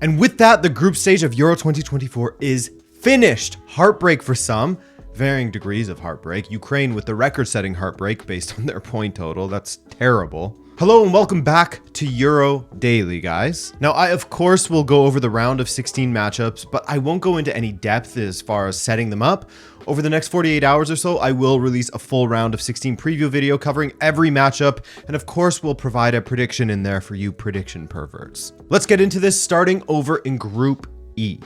And with that, the group stage of Euro 2024 is finished. Heartbreak for some, varying degrees of heartbreak. Ukraine with the record-setting heartbreak based on their point total. That's terrible. Hello and welcome back to Euro Daily, guys. Now, I of course will go over the round of 16 matchups, but I won't go into any depth as far as setting them up. Over the next 48 hours or so, I will release a full round of 16 preview video covering every matchup, and of course we'll provide a prediction in there for you prediction perverts. Let's get into this, starting over in Group E.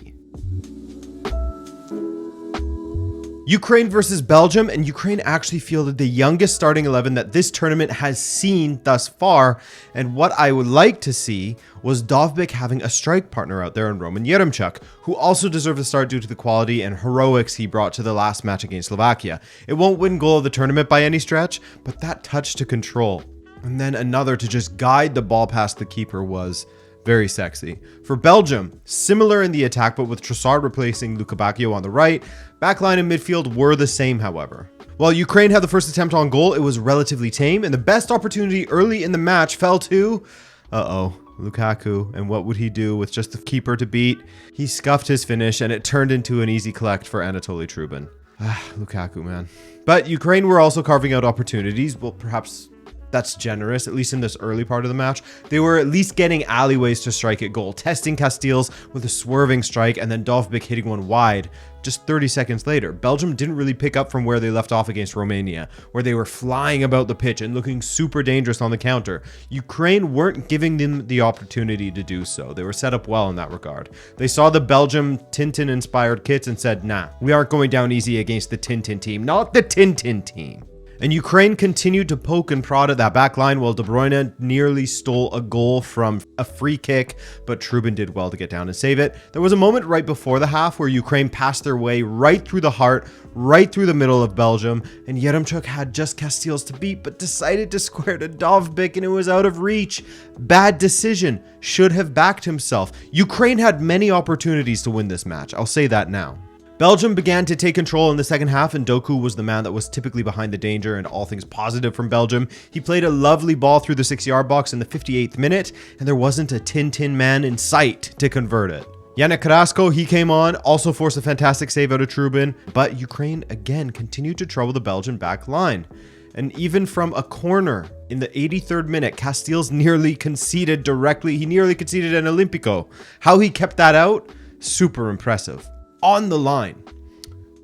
Ukraine versus Belgium, and Ukraine actually fielded the youngest starting 11 that this tournament has seen thus far, and what I would like to see was Dovbyk having a strike partner out there in Roman Yaremchuk, who also deserved a start due to the quality and heroics he brought to the last match against Slovakia. It won't win goal of the tournament by any stretch, but that touch to control, and then another to just guide the ball past the keeper was very sexy. For Belgium, similar in the attack, but with Trossard replacing Luka Bacchio on the right, backline and midfield were the same, however. While Ukraine had the first attempt on goal, it was relatively tame, and the best opportunity early in the match fell to, Lukaku. And what would he do with just the keeper to beat? He scuffed his finish, and it turned into an easy collect for Anatoly Trubin. Lukaku, man. But Ukraine were also carving out opportunities. Well, perhaps that's generous, at least in this early part of the match. They were at least getting alleyways to strike at goal, testing Casteels with a swerving strike and then Dovbyk hitting one wide just 30 seconds later. Belgium didn't really pick up from where they left off against Romania, where they were flying about the pitch and looking super dangerous on the counter. Ukraine weren't giving them the opportunity to do so. They were set up well in that regard. They saw the Belgium Tintin-inspired kits and said, nah, we aren't going down easy against the Tintin team, not the Tintin team. And Ukraine continued to poke and prod at that back line while De Bruyne nearly stole a goal from a free kick, but Trubin did well to get down and save it. There was a moment right before the half where Ukraine passed their way right through the heart, right through the middle of Belgium, and Yaremchuk had just Casteels to beat, but decided to square to Dovbyk and it was out of reach. Bad decision. Should have backed himself. Ukraine had many opportunities to win this match. I'll say that now. Belgium began to take control in the second half, and Doku was the man that was typically behind the danger and all things positive from Belgium. He played a lovely ball through the 6-yard box in the 58th minute, and there wasn't a Tintin man in sight to convert it. Yannick Carrasco, he came on, also forced a fantastic save out of Trubin, but Ukraine again continued to trouble the Belgian back line. And even from a corner in the 83rd minute, Casteels nearly conceded directly. He nearly conceded an Olympico. How he kept that out? Super impressive. On the line.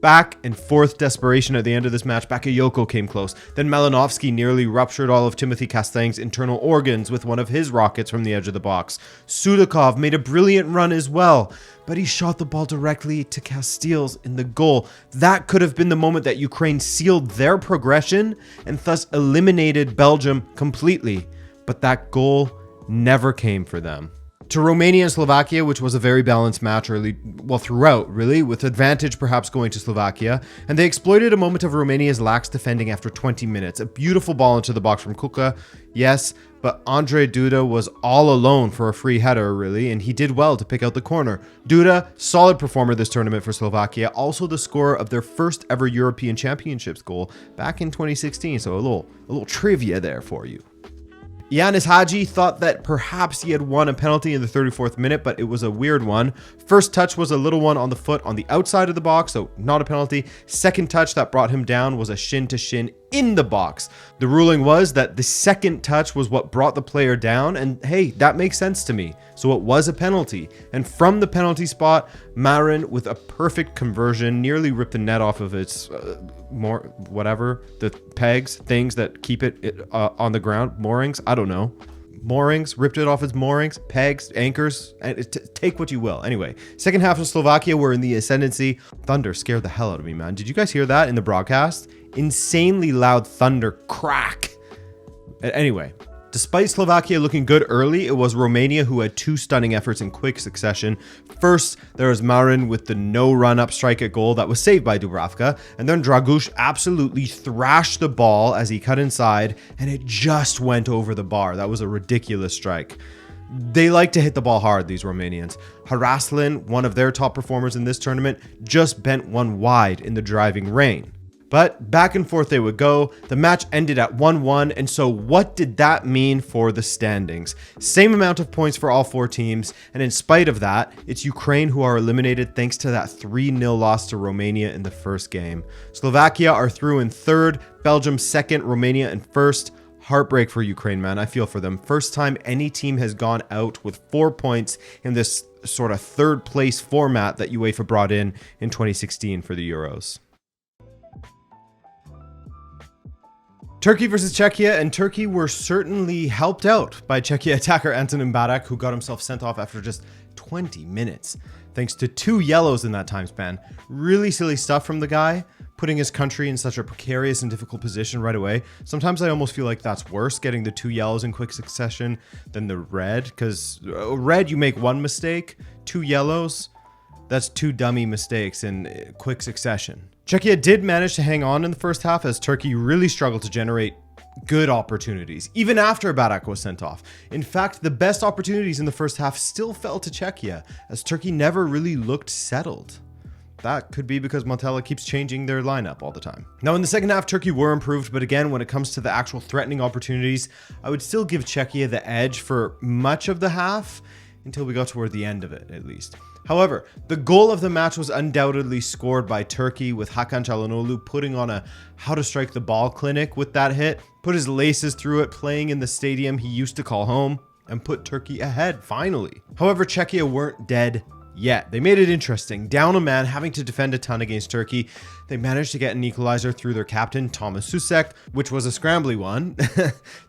Back and forth desperation at the end of this match. Bakayoko came close. Then Malinovsky nearly ruptured all of Timothy Castaign's internal organs with one of his rockets from the edge of the box. Sudakov made a brilliant run as well, but he shot the ball directly to Casteels in the goal. That could have been the moment that Ukraine sealed their progression and thus eliminated Belgium completely. But that goal never came for them. To Romania and Slovakia, which was a very balanced match throughout, really, with advantage perhaps going to Slovakia, and they exploited a moment of Romania's lax defending after 20 minutes. A beautiful ball into the box from Kuka, yes, but Andre Duda was all alone for a free header, really, and he did well to pick out the corner. Duda, solid performer this tournament for Slovakia, also the scorer of their first ever European Championships goal back in 2016, so a little trivia there for you. Yanis Hadji thought that perhaps he had won a penalty in the 34th minute, but it was a weird one. First touch was a little one on the foot on the outside of the box, so not a penalty. Second touch that brought him down was a shin to shin in the box. The ruling was that the second touch was what brought the player down, and hey, that makes sense to me. So it was a penalty. And from the penalty spot, Marin, with a perfect conversion, nearly ripped the net off of its the pegs, things that keep it on the ground, moorings, I don't know. Moorings, ripped it off its moorings, pegs, anchors, and take what you will. Anyway, second half of Slovakia were in the ascendancy. Thunder scared the hell out of me, man. Did you guys hear that in the broadcast? Insanely loud thunder crack. Anyway, despite Slovakia looking good early, it was Romania who had two stunning efforts in quick succession. First, there was Marin with the no run-up strike at goal that was saved by Dubravka, and then Dragush absolutely thrashed the ball as he cut inside, and it just went over the bar. That was a ridiculous strike. They like to hit the ball hard, these Romanians. Haraslin, one of their top performers in this tournament, just bent one wide in the driving rain. But back and forth they would go. The match ended at 1-1, and so what did that mean for the standings? Same amount of points for all 4 teams, and in spite of that, it's Ukraine who are eliminated thanks to that 3-0 loss to Romania in the first game. Slovakia are through in 3rd, Belgium 2nd, Romania in 1st. Heartbreak for Ukraine, man. I feel for them. First time any team has gone out with 4 points in this sort of 3rd place format that UEFA brought in 2016 for the Euros. Turkey versus Czechia, and Turkey were certainly helped out by Czechia attacker Antonin Barak, who got himself sent off after just 20 minutes, thanks to 2 yellows in that time span. Really silly stuff from the guy, putting his country in such a precarious and difficult position right away. Sometimes I almost feel like that's worse, getting the 2 yellows in quick succession than the red, because red, you make 1 mistake, 2 yellows, that's 2 dummy mistakes in quick succession. Czechia did manage to hang on in the first half as Turkey really struggled to generate good opportunities, even after Barak was sent off. In fact, the best opportunities in the first half still fell to Czechia, as Turkey never really looked settled. That could be because Montella keeps changing their lineup all the time. Now, in the second half, Turkey were improved, but again, when it comes to the actual threatening opportunities, I would still give Czechia the edge for much of the half, until we got toward the end of it, at least. However, the goal of the match was undoubtedly scored by Turkey, with Hakan Çalhanoğlu putting on a how to strike the ball clinic with that hit, put his laces through it, playing in the stadium he used to call home, and put Turkey ahead, finally. However, Czechia weren't dead yet. They made it interesting. Down a man, having to defend a ton against Turkey, they managed to get an equalizer through their captain, Thomas Susek, which was a scrambly one.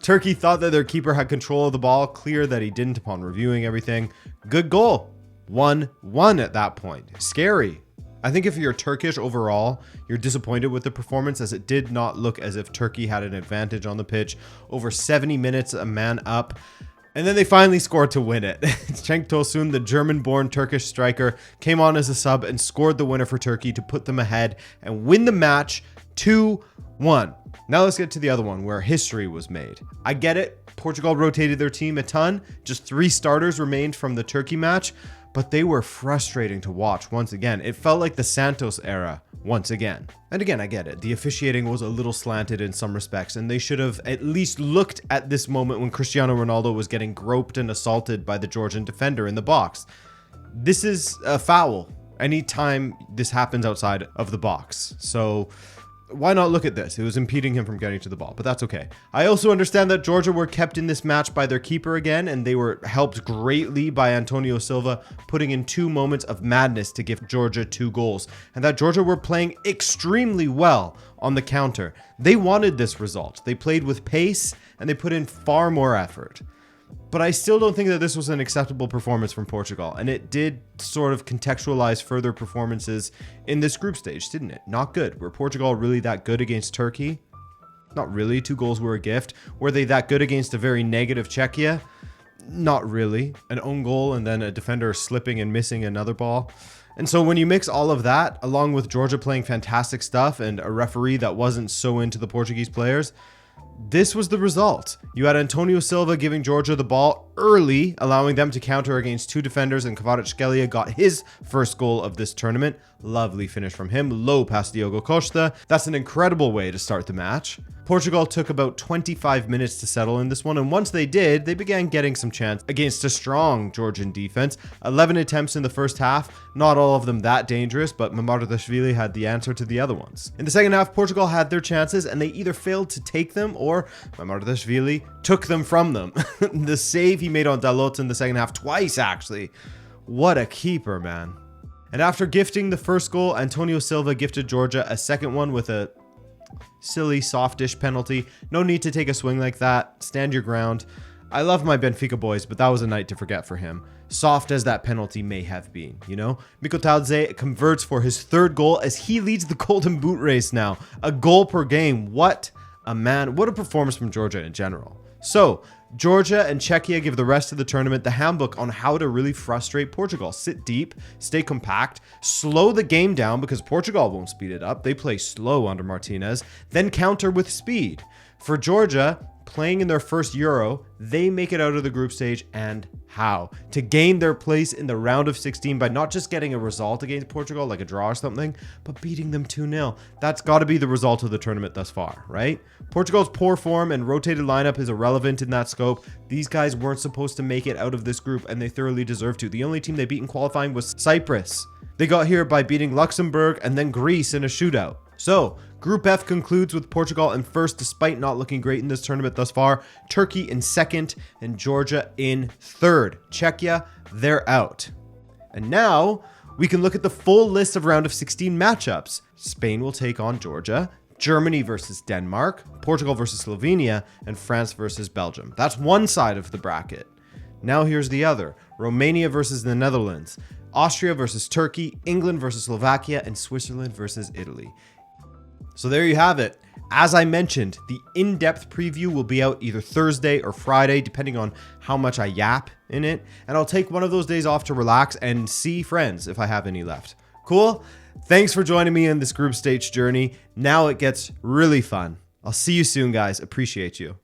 Turkey thought that their keeper had control of the ball, clear that he didn't upon reviewing everything. Good goal. 1-1 at that point. Scary. I think if you're Turkish overall, you're disappointed with the performance, as it did not look as if Turkey had an advantage on the pitch. Over 70 minutes, a man up. And then they finally scored to win it. Cenk Tosun, the German-born Turkish striker, came on as a sub and scored the winner for Turkey to put them ahead and win the match 2-1. Now let's get to the other one where history was made. I get it. Portugal rotated their team a ton. Just 3 starters remained from the Turkey match, but they were frustrating to watch once again. It felt like the Santos era once again. And again, I get it. The officiating was a little slanted in some respects, and they should have at least looked at this moment when Cristiano Ronaldo was getting groped and assaulted by the Georgian defender in the box. This is a foul anytime this happens outside of the box. So why not look at this? It was impeding him from getting to the ball, but that's okay. I also understand that Georgia were kept in this match by their keeper again, and they were helped greatly by Antonio Silva putting in 2 moments of madness to give Georgia 2 goals, and that Georgia were playing extremely well on the counter. They wanted this result. They played with pace, and they put in far more effort. But I still don't think that this was an acceptable performance from Portugal, and it did sort of contextualize further performances in this group stage, didn't it? Not good. Were Portugal really that good against Turkey? Not really. 2 goals were a gift. Were they that good against a very negative Czechia? Not really. An own goal and then a defender slipping and missing another ball. And so when you mix all of that, along with Georgia playing fantastic stuff and a referee that wasn't so into the Portuguese players, this was the result. You had Antonio Silva giving Georgia the ball early, allowing them to counter against 2 defenders, and Kvaratskhelia got his first goal of this tournament. Lovely finish from him, low past Diogo Costa. That's an incredible way to start the match. Portugal took about 25 minutes to settle in this one, and once they did, they began getting some chance against a strong Georgian defense. 11 attempts in the first half, not all of them that dangerous, but Mamardashvili had the answer to the other ones. In the second half, Portugal had their chances, and they either failed to take them or Mamardashvili took them from them. The save he made on Dalot in the second half, twice actually. What a keeper, man. And after gifting the first goal, Antonio Silva gifted Georgia a second one with a silly softish penalty. No need to take a swing like that. Stand your ground. I love my Benfica boys, but that was a night to forget for him. Soft as that penalty may have been, you know? Mikotadze converts for his 3rd goal as he leads the Golden Boot race now. A goal per game. What a man. What a performance from Georgia in general. So, Georgia and Czechia give the rest of the tournament the handbook on how to really frustrate Portugal. Sit deep, stay compact, slow the game down because Portugal won't speed it up. They play slow under Martinez, then counter with speed. For Georgia, playing in their first Euro, they make it out of the group stage, and how? To gain their place in the round of 16 by not just getting a result against Portugal, like a draw or something, but beating them 2-0. That's got to be the result of the tournament thus far, right? Portugal's poor form and rotated lineup is irrelevant in that scope. These guys weren't supposed to make it out of this group, and they thoroughly deserve to. The only team they beat in qualifying was Cyprus. They got here by beating Luxembourg and then Greece in a shootout. So, Group F concludes with Portugal in first despite not looking great in this tournament thus far, Turkey in second, and Georgia in third. Czechia, they're out. And now, we can look at the full list of round of 16 matchups. Spain will take on Georgia, Germany versus Denmark, Portugal versus Slovenia, and France versus Belgium. That's one side of the bracket. Now here's the other. Romania versus the Netherlands, Austria versus Turkey, England versus Slovakia, and Switzerland versus Italy. So there you have it. As I mentioned, the in-depth preview will be out either Thursday or Friday, depending on how much I yap in it. And I'll take one of those days off to relax and see friends if I have any left. Cool? Thanks for joining me in this group stage journey. Now it gets really fun. I'll see you soon, guys. Appreciate you.